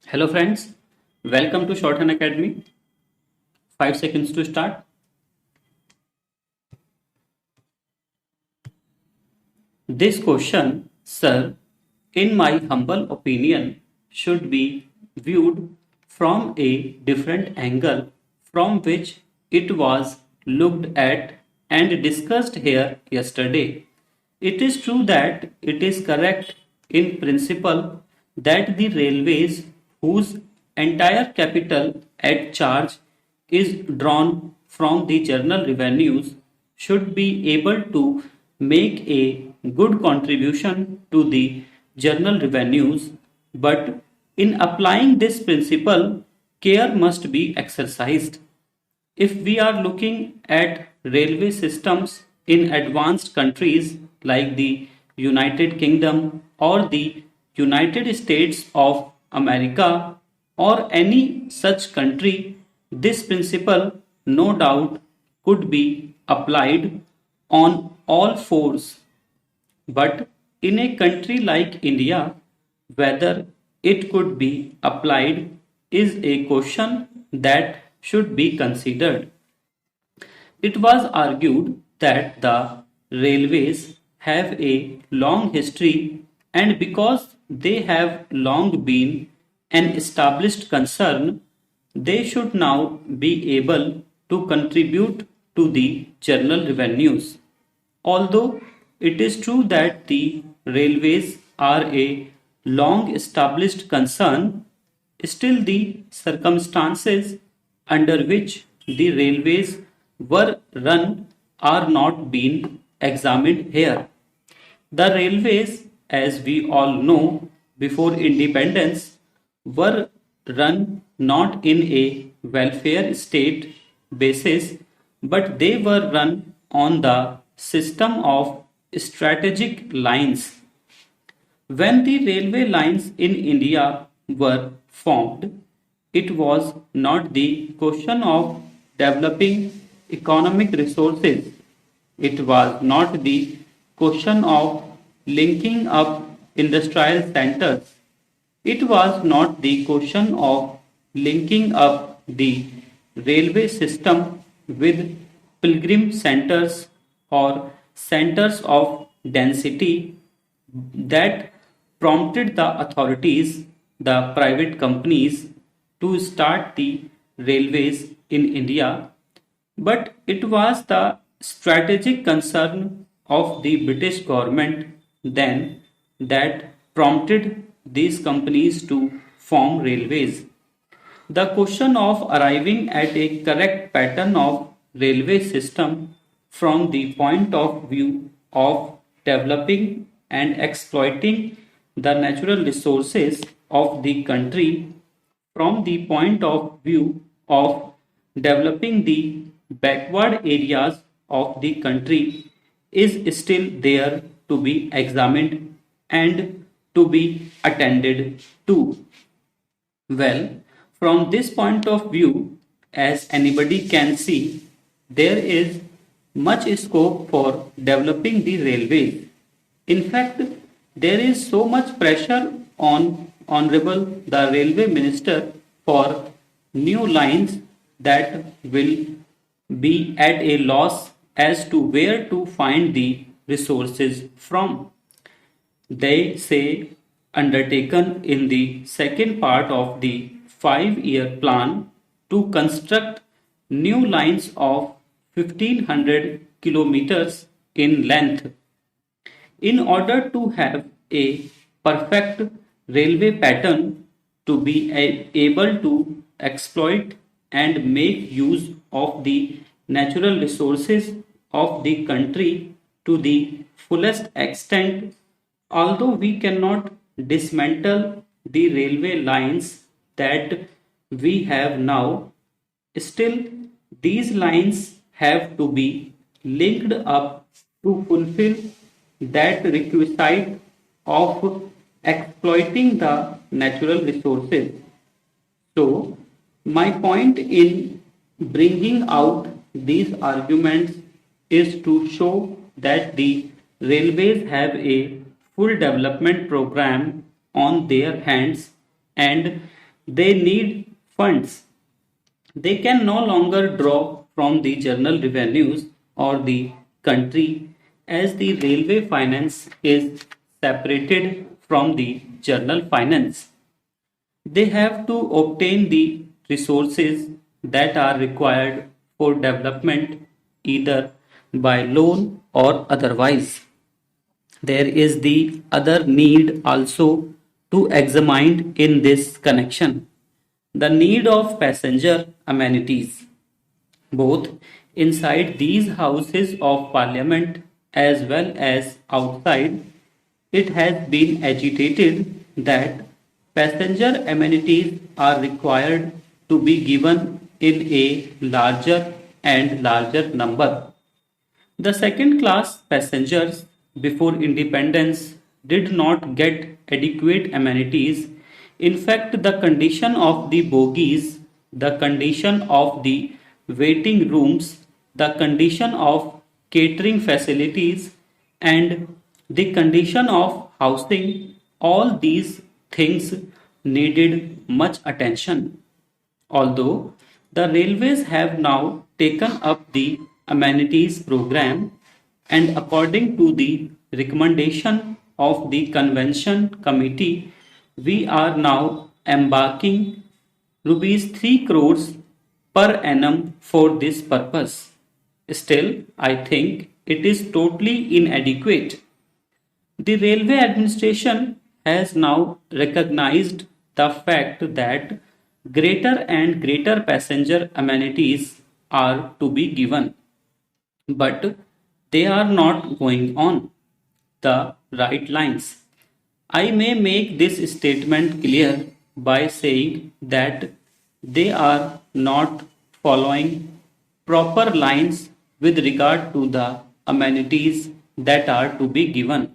Hello friends, welcome to Shorthand Academy. 5 seconds to start. This question, sir, in my humble opinion, should be viewed from a different angle from which it was looked at and discussed here yesterday. It is true that it is correct in principle that the railways, whose entire capital at charge is drawn from the general revenues, should be able to make a good contribution to the general revenues, but in applying this principle, care must be exercised. If we are looking at railway systems in advanced countries like the United Kingdom or the United States of America or any such country, this principle no doubt could be applied on all fours. But in a country like India, whether it could be applied is a question that should be considered. It was argued that the railways have a long history, and because they have long been an established concern, they should now be able to contribute to the general revenues. Although it is true that the railways are a long established concern, still the circumstances under which the railways were run are not being examined here. The railways, as we all know, before independence, were run not in a welfare state basis, but they were run on the system of strategic lines. When the railway lines in India were formed, it was not the question of developing economic resources. It was not the question of linking up industrial centers. It was not the question of linking up the railway system with pilgrim centers or centers of density that prompted the authorities, the private companies, to start the railways in India, but it was the strategic concern of the British government then that prompted these companies to form railways. The question of arriving at a correct pattern of railway system from the point of view of developing and exploiting the natural resources of the country from the point of view of developing the backward areas of the country is still there to be examined and to be attended to. Well, from this point of view, as anybody can see, there is much scope for developing the railways. In fact, there is so much pressure on Honorable the Railway Minister for new lines that will be at a loss as to where to find the resources from. They say undertaken in the second part of the 5-year plan to construct new lines of 1500 kilometers in length. In order to have a perfect railway pattern to be able to exploit and make use of the natural resources of the country to the fullest extent, although we cannot dismantle the railway lines that we have now, still these lines have to be linked up to fulfill that requisite of exploiting the natural resources. So, my point in bringing out these arguments is to show that the railways have a full development program on their hands, and they need funds. They can no longer draw from the general revenues or the country, as the railway finance is separated from the general finance. They have to obtain the resources that are required for development either by loan or otherwise. There is the other need also to examine in this connection, the need of passenger amenities, both inside these houses of parliament as well as outside. It has been agitated that passenger amenities are required to be given in a larger and larger number. The second class passengers before independence did not get adequate amenities. In fact, the condition of the bogies, the condition of the waiting rooms, the condition of catering facilities, and the condition of housing, all these things needed much attention. Although the railways have now taken up the amenities program, and according to the recommendation of the convention committee, we are now embarking rupees 3 crores per annum for this purpose. Still, I think it is totally inadequate. The railway administration has now recognized the fact that greater and greater passenger amenities are to be given, but they are not going on the right lines. I may make this statement clear by saying that they are not following proper lines with regard to the amenities that are to be given.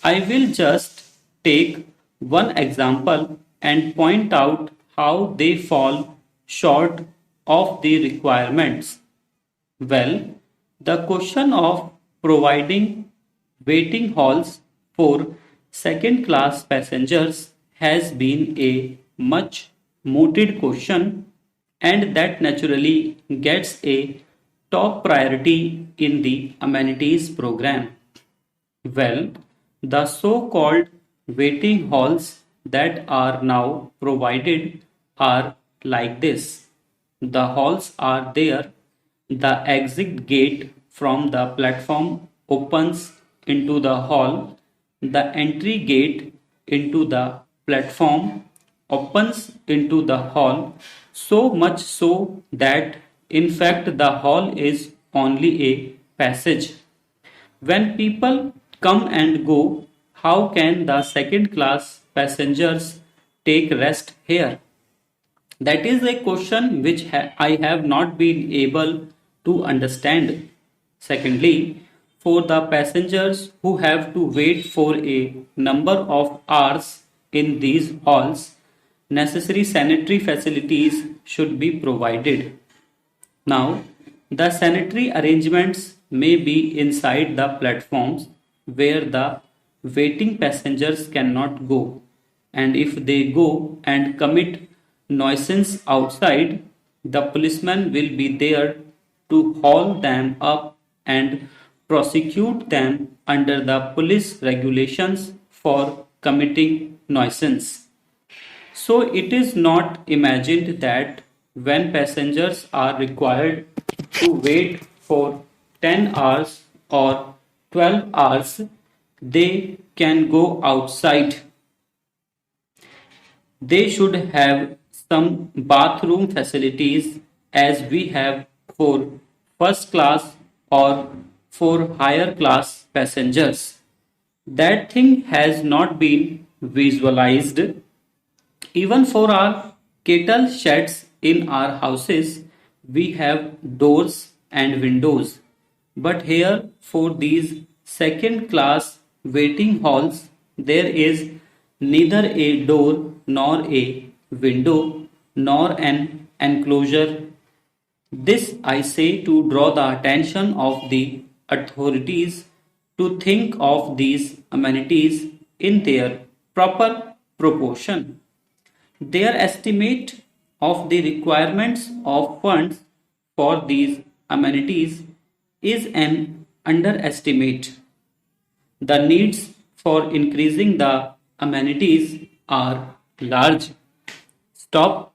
I will just take one example and point out how they fall short of the requirements. Well, the question of providing waiting halls for second class passengers has been a much mooted question, and that naturally gets a top priority in the amenities program. Well, the so-called waiting halls that are now provided are like this. The halls are there. The exit gate from the platform opens into the hall. The entry gate into the platform opens into the hall, so much so that in fact the hall is only a passage. When people come and go, how can the second class passengers take rest here? That is a question which I have not been able to understand. Secondly, for the passengers who have to wait for a number of hours in these halls, necessary sanitary facilities should be provided. Now, the sanitary arrangements may be inside the platforms where the waiting passengers cannot go, and if they go and commit nuisance outside, the policeman will be there to haul them up and prosecute them under the police regulations for committing nuisance. So it is not imagined that when passengers are required to wait for 10 hours or 12 hours, they can go outside. They should have some bathroom facilities as we have for first class or for higher class passengers. That thing has not been visualized. Even for our cattle sheds in our houses, we have doors and windows. But here, for these second class waiting halls, there is neither a door nor a window nor an enclosure. This I say to draw the attention of the authorities to think of these amenities in their proper proportion. Their estimate of the requirements of funds for these amenities is an underestimate. The needs for increasing the amenities are large. Stop